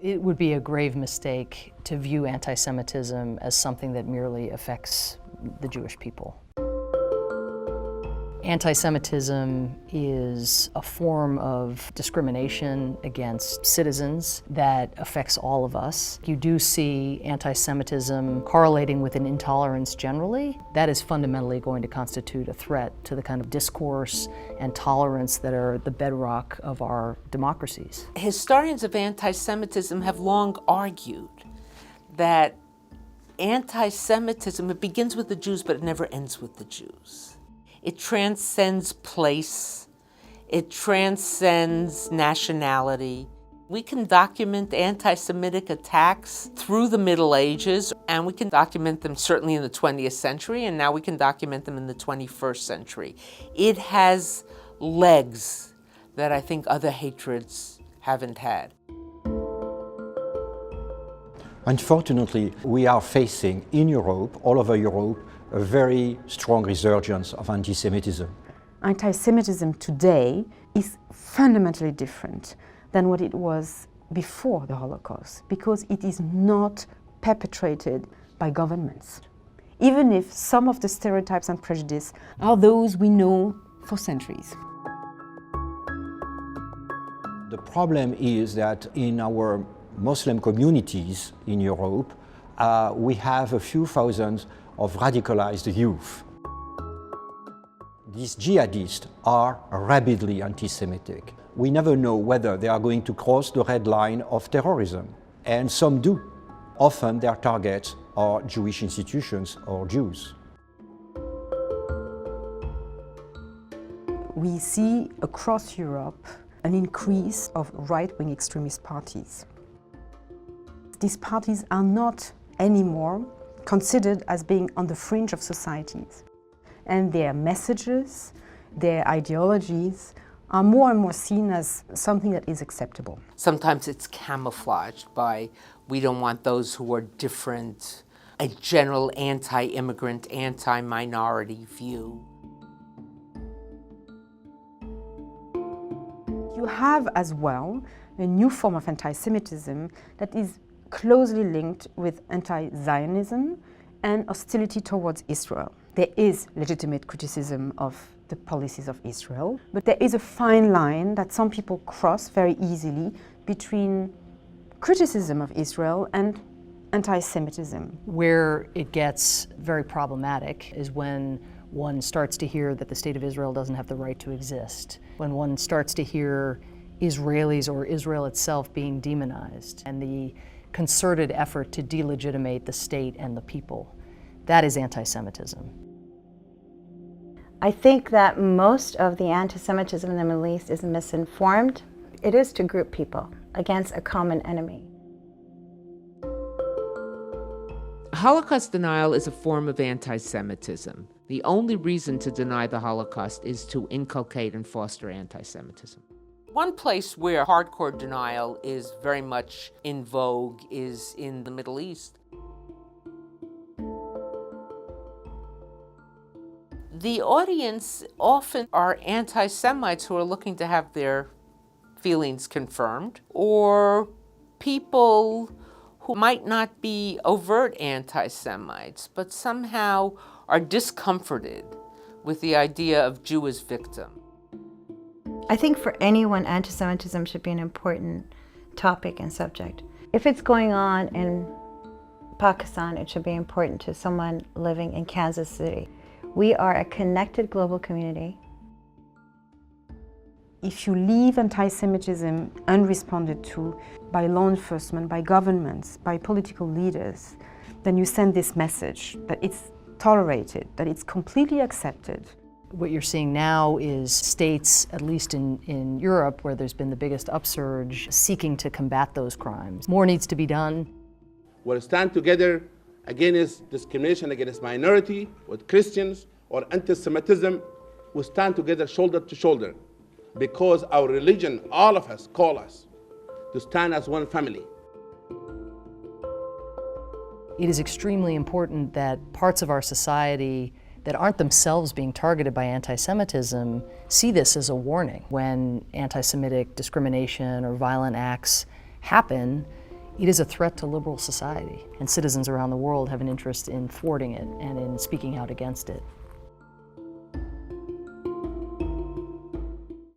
It would be a grave mistake to view anti-Semitism as something that merely affects the Jewish people. Anti-Semitism is a form of discrimination against citizens that affects all of us. You do see anti-Semitism correlating with an intolerance generally. That is fundamentally going to constitute a threat to the kind of discourse and tolerance that are the bedrock of our democracies. Historians of anti-Semitism have long argued that anti-Semitism, it begins with the Jews, but it never ends with the Jews. It transcends place, it transcends nationality. We can document anti-Semitic attacks through the Middle Ages, and we can document them certainly in the 20th century, and now we can document them in the 21st century. It has legs that I think other hatreds haven't had. Unfortunately, we are facing in Europe, all over Europe, a very strong resurgence of anti-Semitism. Anti-Semitism today is fundamentally different than what it was before the Holocaust, because it is not perpetrated by governments. Even if some of the stereotypes and prejudice are those we know for centuries. The problem is that in our Muslim communities in Europe, we have a few thousand of radicalized youth. These jihadists are rabidly anti-Semitic. We never know whether they are going to cross the red line of terrorism, and some do. Often their targets are Jewish institutions or Jews. We see across Europe an increase of right-wing extremist parties. These parties are not anymore considered as being on the fringe of societies. And their messages, their ideologies are more and more seen as something that is acceptable. Sometimes it's camouflaged by, we don't want those who are different, a general anti-immigrant, anti-minority view. You have as well a new form of anti-Semitism that is closely linked with anti-Zionism and hostility towards Israel. There is legitimate criticism of the policies of Israel, but there is a fine line that some people cross very easily between criticism of Israel and anti-Semitism. Where it gets very problematic is when one starts to hear that the state of Israel doesn't have the right to exist, when one starts to hear Israelis or Israel itself being demonized, and the concerted effort to delegitimate the state and the people. That is anti-Semitism. I think that most of the anti-Semitism in the Middle East is misinformed. It is to group people against a common enemy. Holocaust denial is a form of anti-Semitism. The only reason to deny the Holocaust is to inculcate and foster anti-Semitism. One place where hardcore denial is very much in vogue is in the Middle East. The audience often are anti-Semites who are looking to have their feelings confirmed, or people who might not be overt anti-Semites, but somehow are discomforted with the idea of Jew as victim. I think for anyone, anti-Semitism should be an important topic and subject. If it's going on in Pakistan, it should be important to someone living in Kansas City. We are a connected global community. If you leave anti-Semitism unresponded to by law enforcement, by governments, by political leaders, then you send this message that it's tolerated, that it's completely accepted. What you're seeing now is states, at least in Europe, where there's been the biggest upsurge, seeking to combat those crimes. More needs to be done. We'll stand together against discrimination against minority, with Christians, or anti-Semitism. We stand together shoulder to shoulder because our religion, all of us, call us to stand as one family. It is extremely important that parts of our society that aren't themselves being targeted by anti-Semitism see this as a warning. When anti-Semitic discrimination or violent acts happen, It is a threat to liberal society, and citizens around the world have an interest in thwarting it and in speaking out against it.